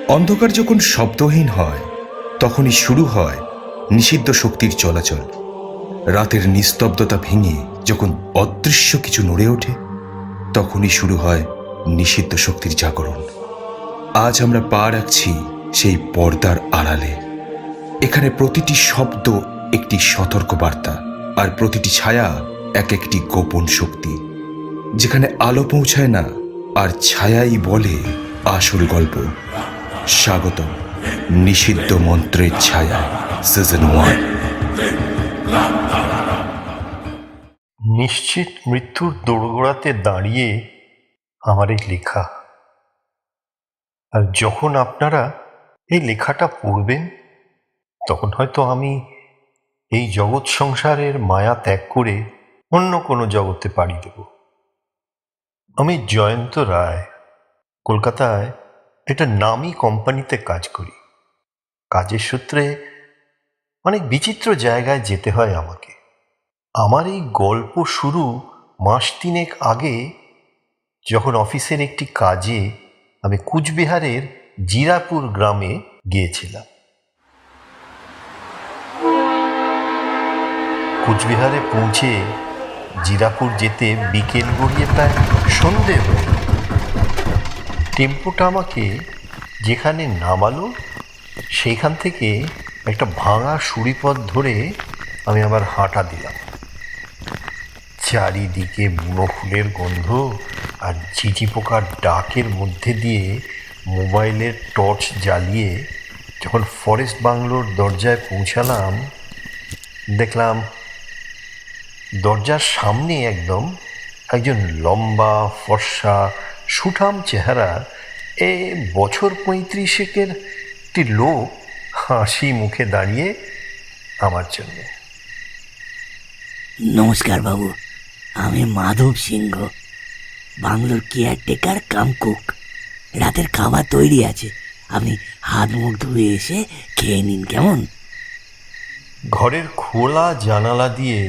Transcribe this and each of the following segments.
অন্ধকার যখন শব্দহীন হয় তখনই শুরু হয় নিষিদ্ধ শক্তির চলাচল। রাতের নিস্তব্ধতা ভেঙে যখন অদৃশ্য কিছু নড়ে ওঠে তখনই শুরু হয় নিষিদ্ধ শক্তির জাগরণ। আজ আমরা পা রাখছি সেই পর্দার আড়ালে। এখানে প্রতিটি শব্দ একটি সতর্ক বার্তা, আর প্রতিটি ছায়া এক একটি গোপন শক্তি। যেখানে আলো পৌঁছায় না আর ছায়াই বলে আসল গল্প। স্বাগতম নিষিদ্ধ মন্ত্রের ছায়া সিজন 1। নিশ্চিত মৃত্যুর দোরগোড়াতে দাঁড়িয়ে আমার এই লেখা, আর যখন আপনারা এই লেখাটা পড়বেন তখন হয়তো আমি এই জগৎ সংসারের মায়া ত্যাগ করে অন্য কোনো জগতে পাড়ি দেব। আমি জয়ন্ত রায়, কলকাতায় একটা নামী কোম্পানিতে কাজ করি। কাজের সূত্রে অনেক বিচিত্র জায়গায় যেতে হয় আমাকে। আমার এই গল্প শুরু মাস তিনেক আগে, যখন অফিসের একটি কাজে আমি কুচবিহারের জিরাপুর গ্রামে গিয়েছিলাম। কুচবিহারে পৌঁছে জিরাপুর যেতে বিকেল গড়িয়ে প্রায় সন্ধে হয়ে গেল। টেম্পোটা আমাকে যেখানে নামালো সেইখান থেকে একটা ভাঙা সুড়িপথ ধরে আমি আবার হাঁটা দিলাম। চারিদিকে বুনো ফুলের গন্ধ আর ঝিঝি পোকার ডাকের মধ্যে দিয়ে মোবাইলের টর্চ জ্বালিয়ে যখন ফরেস্ট বাংলোর দরজায় পৌঁছালাম, দেখলাম দরজার সামনে একদম একজন লম্বা ফর্সা সুঠাম চেহারার বছর 35-এর একটি লোক হাসি মুখে দাঁড়িয়ে আমার জন্য। নমস্কার বাবু, আমি মাধব সিংহ, বাংলোর কেয়ারটেকার কাম কুক। রাতের খাবার তৈরি আছে, আপনি হাত মুখ ধুয়ে এসে খেয়ে নিন, কেমন? ঘরের খোলা জানালা দিয়ে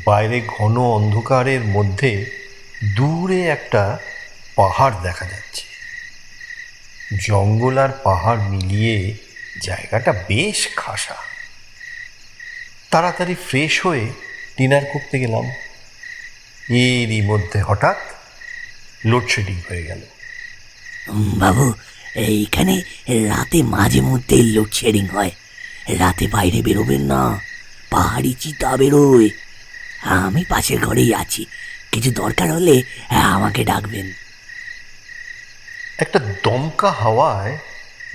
বাইরে ঘন অন্ধকারের মধ্যে দূরে একটা পাহাড় দেখা যাচ্ছে। জঙ্গল আর পাহাড় মিলিয়ে জায়গাটা বেশ খাসা। তাড়াতাড়ি ফ্রেশ হয়ে ডিনার করতে গেলাম। এরই মধ্যে হঠাৎ লোডশেডিং হয়ে গেল। বাবু, এইখানে রাতে মাঝে মধ্যেই লোডশেডিং হয়। রাতে বাইরে বেরোবেন না, পাহাড়ি চিতা বেরোয়। আমি পাশের ঘরেই আছি, কিছু দরকার হলে আমাকে ডাকবেন। একটা দমকা হাওয়ায়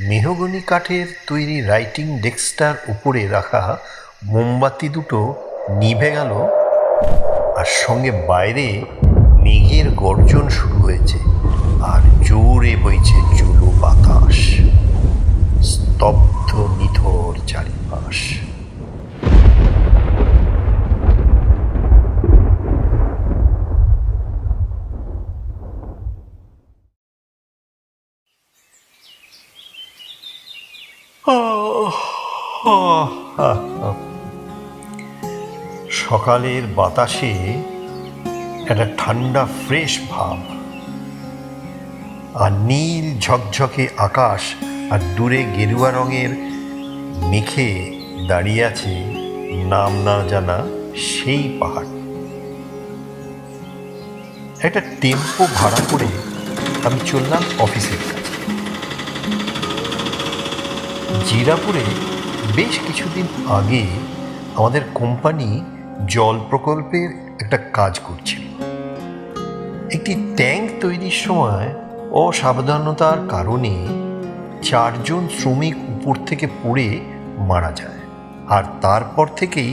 মেহগনি কাঠের তৈরি রাইটিং ডেস্কটার উপরে রাখা মোমবাতি দুটো নিভে গেল, আর সঙ্গে বাইরে মেঘের গর্জন শুরু হয়েছে, আর জোরে বইছে জুলু বাতাস। স্তব্ধ নিথর চারিপাশ। সকালের বাতাসে একটা ঠান্ডা ফ্রেশ ভাব, আর নীল ঝকঝকে আকাশ, আর দূরে গেরুয়া রঙের মেঘে দাঁড়িয়ে আছে নাম না জানা সেই পাহাড়। একটা টেম্পো ভাড়া করে আমি চললাম অফিসের কাছে। জিরাপুরে বেশ কিছুদিন আগে আমাদের কোম্পানি জল প্রকল্পের একটা কাজ করছিল। একটি ট্যাঙ্ক তৈরির সময় অসাবধানতার কারণে 4 জন শ্রমিক উপর থেকে পড়ে মারা যায়, আর তারপর থেকেই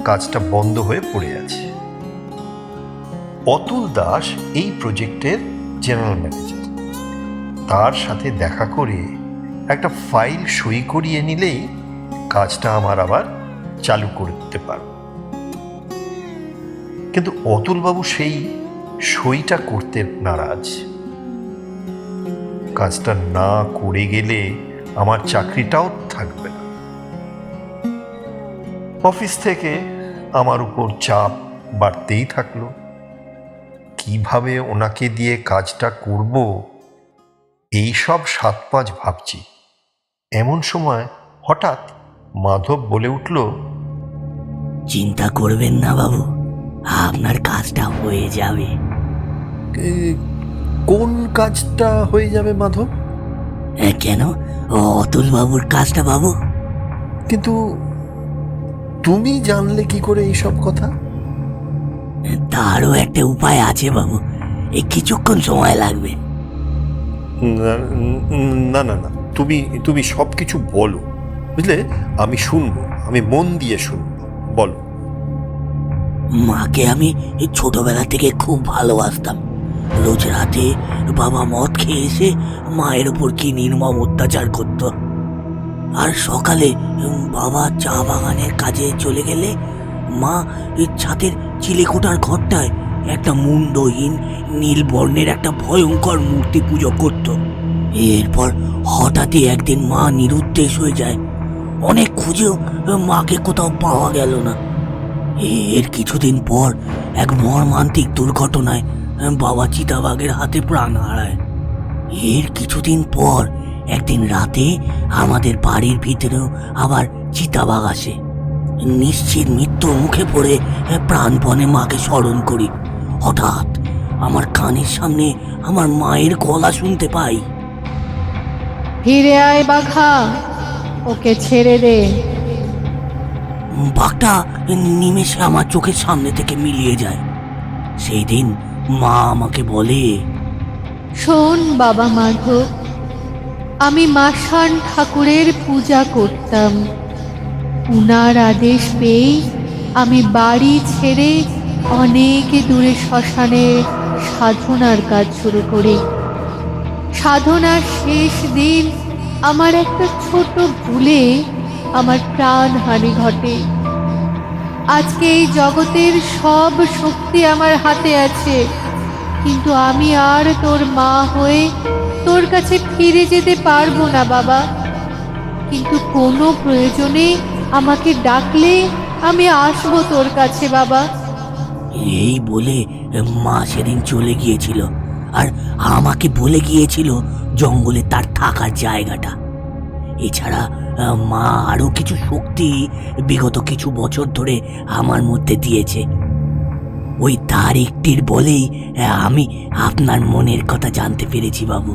কাজটা বন্ধ হয়ে পড়ে আছে। অতুল দাস এই প্রজেক্টের জেনারেল ম্যানেজার। তার সাথে দেখা করে একটা ফাইল সই করিয়ে নিলেই কাজটা আমার আবার চালু করতে পারব। কিন্তু অতুলবাবু সেই সইটা করতে নারাজ। কাজটা না করে গেলে আমার চাকরিটাও থাকবে না। অফিস থেকে আমার উপর চাপ বাড়তেই থাকলো। কিভাবে ওনাকে দিয়ে কাজটা করব এই সব সাত পাঁচ ভাবছি, এমন সময় হঠাৎ মাধব বলে উঠল, চিন্তা করবেন না বাবু, আপনার কাজটা হয়ে যাবে। কোন কাজটা হয়ে যাবে মাধব? কেন, অতুল বাবুর কাজটা বাবু। কিন্তু তুমি জানলে কি করে এইসব কথা? তারও একটা উপায় আছে বাবু, এই কিছুক্ষণ সময় লাগবে। না না না, তুমি তুমি সব কিছু বলো, বুঝলে? আমি শুনবো, আমি মন দিয়ে শুনবো, বলো। মাকে আমি এই ছোটবেলা থেকে খুব ভালোবাসতাম। রোজ রাতে বাবা মদ খেয়ে এসে মায়ের উপর কি নির্মম অত্যাচার করত। আর সকালে বাবা চা বাগানের কাজে চলে গেলে মা এই ছাদের চিলেকোঠার ঘরটায় একটা মুন্ডহীন নীল বর্ণের একটা ভয়ঙ্কর মূর্তি পুজো করত। এরপর হঠাৎই একদিন মা নিরুদ্দেশ হয়ে যায়। অনেক খুঁজেও মাকে কোথাও পাওয়া গেল না। এর কিছুদিন পর এক মর্মান্তিক দুর্ঘটনায় বাবা চিতাবাঘের হাতে প্রাণ হারায়। এর কিছুদিন পর একদিন রাতে আমাদের বাড়ির ভিতরেও আবার চিতাবাঘ আসে। নিশ্চিত মৃত্যুর মুখে পড়ে প্রাণপণে মাকে স্মরণ করি। হঠাৎ আমার কানের সামনে আমার মায়ের গলা শুনতে পাই, ফিরে আয় বাঘা, ওকে ছেড়ে দে। বাঘটা নিমেষে আমার চোখের সামনে থেকে মিলিয়ে যায়। সেই দিন মা আমাকে বলে, শোন বাবা মাধব, আমি মাসান ঠাকুরের পূজা করতাম। উনার আদেশ পেয়ে আমি বাড়ি ছেড়ে অনেক দূরে শ্মশানে সাধনার কাজ শুরু করি। সাধনার শেষ দিন আমার একটা ছোট ভুলে আমার প্রাণহানি ঘটে। আজকে এই জগতের সব শক্তি আমার হাতে আছে, কিন্তু আমি আর তোর মা হয়ে তোর কাছে ফিরে যেতে পারবো না বাবা। কিন্তু কোনো প্রয়োজনে আমাকে ডাকলে আমি আসবো তোর কাছে বাবা। এই বলে মা সেদিন চলে গিয়েছিল, আর আমাকে বলে গিয়েছিল জঙ্গলে তার থাকার জায়গাটা। এছাড়া মা আরো কিছু শক্তি বিগত কিছু বছর ধরে আমার মধ্যে দিয়েছে। ওই তার একটির বলেই আমি আপনার মনের কথা জানতে পেরেছি বাবু।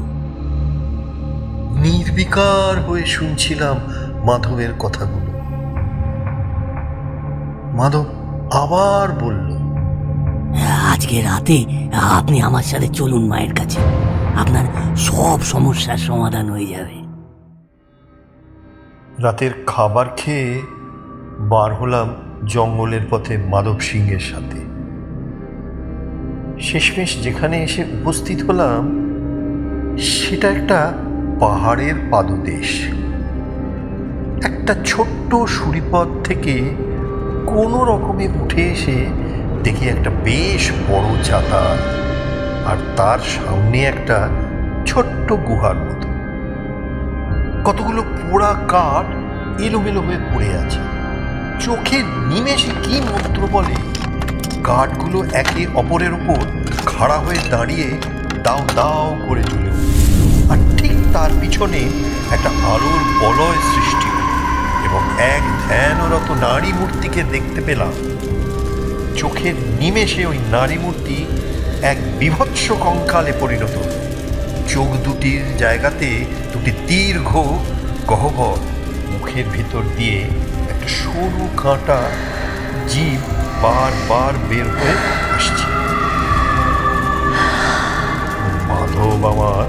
নির্বিকার হয়ে শুনছিলাম মাধবের কথাগুলো। মাধব আবার বলল, আজকে রাতে আপনি আমার সাথে চলুন মায়ের কাছে, আপনার সব সমস্যার সমাধান হয়ে যাবে। রাতের খাবার খেয়ে বার হলাম জঙ্গলের পথে মাধব সিংহের সাথে। শেষমেশ যেখানে এসে উপস্থিত হলাম সেটা একটা পাহাড়ের পাদদেশ। একটা ছোট্ট সুড়িপথ থেকে কোনো রকমে উঠে এসে দেখি একটা বেশ বড় চাতা, আর তার সামনে একটা ছোট্ট গুহার মতো। কতগুলো পোড়া কাঠ এলোমেলো হয়ে পড়ে আছে। চোখে নিমেষে কি মন্ত্র বলে কাঠগুলো একে অপরের উপর খাড়া হয়ে দাঁড়িয়ে দাও দাও করে জ্বলে উঠল। আর ঠিক তার পিছনে একটা আলোর বলয় সৃষ্টি হল এবং এক ধ্যানরত নারী মূর্তিকে দেখতে পেলাম। চোখের নিমেষে ওই নারী মূর্তি এক বীভৎস কঙ্কালে পরিণত। চোখ দুটির জায়গাতে দুটি দীর্ঘ গহ্বর, মুখের ভিতর দিয়ে একটা সরু কাঁটা জিভ বারবার বের হয়ে আসছে। মাধব আমার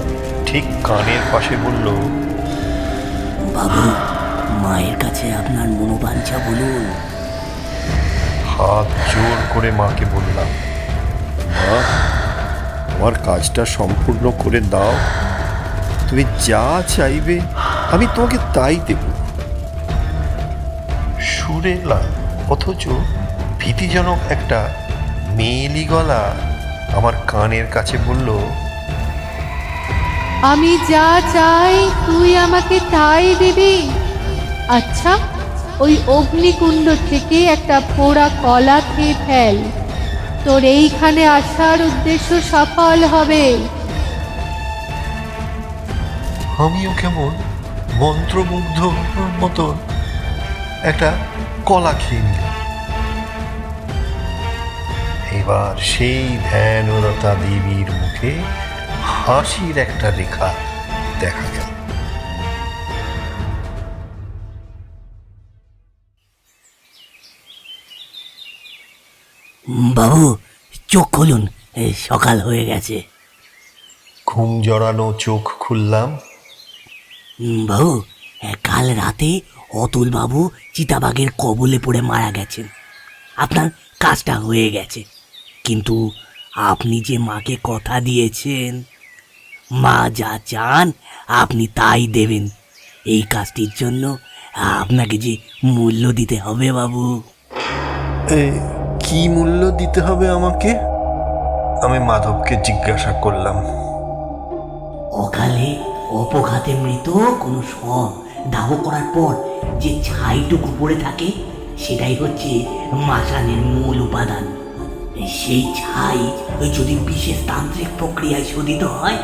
ঠিক কানের পাশে বলল, বাবু, মায়ের কাছে আপনার মনোবাঞ্ছা বলুন। হাত জোর করে মাকে বললাম, মা, আমার কাজটা সম্পূর্ণ করে দাও। তুমি যা চাইবে আমি তোমাকে তাই দেব। সুরে এলাম, অথচ ভীতিজনক একটা মেয়েলি গলা আমার কানের কাছে বলল, আমি যা চাই তুই আমাকে তাই দিবি। আচ্ছা, ওই অগ্নিকুণ্ড থেকে একটা পোড়া কলা খেয়ে ফেল, তোর এইখানে আসার উদ্দেশ্য সফল হবে। আমিও কেমন মন্ত্রমুগ্ধ মতন একটা কলা খেয়ে নিলাম। এবার সেই ধ্যানরতা দেবীর মুখে হাসির একটা রেখা দেখা গেল। বাবু, চোখ খুলুন, সকাল হয়ে গেছে। ঘুম জড়ানো চোখ খুললাম। বাবু, কাল রাতে অতুল বাবু চিতাবাঘের কবলে পড়ে মারা গেছেন। আপনার কাজটা হয়ে গেছে, কিন্তু আপনি যে মাকে কথা দিয়েছেন, মা যা চান আপনি তাই দেবেন। এই কাজটির জন্য আপনাকে যে মূল্য দিতে হবে বাবু। কি মূল্য দিতে হবে আমাকে? আমি মাধবকে জিজ্ঞাসা করলাম। অকালে অপঘাতে মৃত কোনো শব দাহ করার পর যে ছাইটুকু পড়ে থাকে, সেটাই হচ্ছে মাসানের মূল উপাদান। সেই ছাই যদি বিশেষ তান্ত্রিক প্রক্রিয়ায় শোধিত হয়,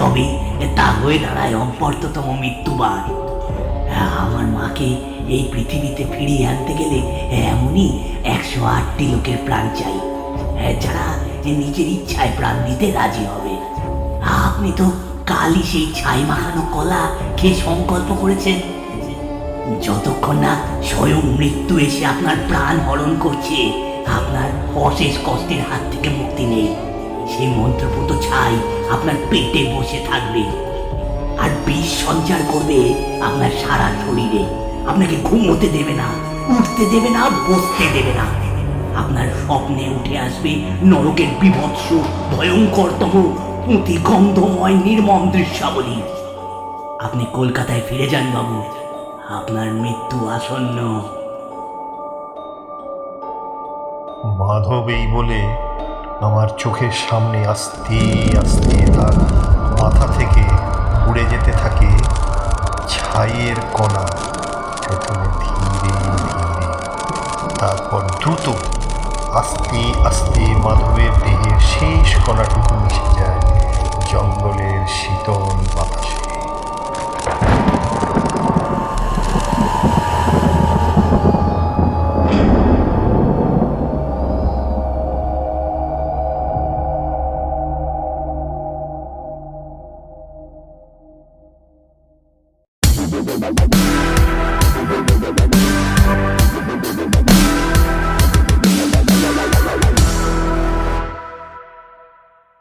তবে তা হয়ে দাঁড়ায় অব্যর্থতম মৃত্যুবার। আমার মাকে এই পৃথিবীতে ফিরিয়ে আনতে গেলে এমনই 108টি লোকের প্রাণ চাই, যারা নিজের ইচ্ছায় প্রাণ দিতে রাজি হবে। আপনি তো কালই সেই ছাই মাখানো কলা খেয়ে সংকল্প করেছেন, যতক্ষণ না স্বয়ং মৃত্যু এসে আপনার প্রাণ হরণ করছে, আপনার অশেষ কষ্টের হাত থেকে মুক্তি নেই। সেই মন্ত্রপুত ছাই আপনার পেটে বসে থাকবে আর বিষ সঞ্চার করবে আপনার সারা শরীরে। আপনাকে ঘুমোতে দেবে না, উঠতে দেবে না, বসতে দেবে না। আপনার স্বপ্নে উঠে আসবে নরকের বিভৎস ভয়ঙ্করতম পুঁতি গন্ধময় নির্মম দৃশ্যাবলী। আপনি কলকাতায় ফিরে যান বাবু, আপনার মৃত্যু আসন্ন। মাধব এই বলে আমার চোখের সামনে আস্তে আস্তে তার মাথা থেকে উড়ে যেতে থাকে ছাইয়ের কণা। প্রথমে ধীরে ধীরে, তারপর দ্রুত, আস্তে আস্তে মাধবের দেহের শেষ কণাটুকু মিশে যায় জঙ্গলের শীতল বাতাসে।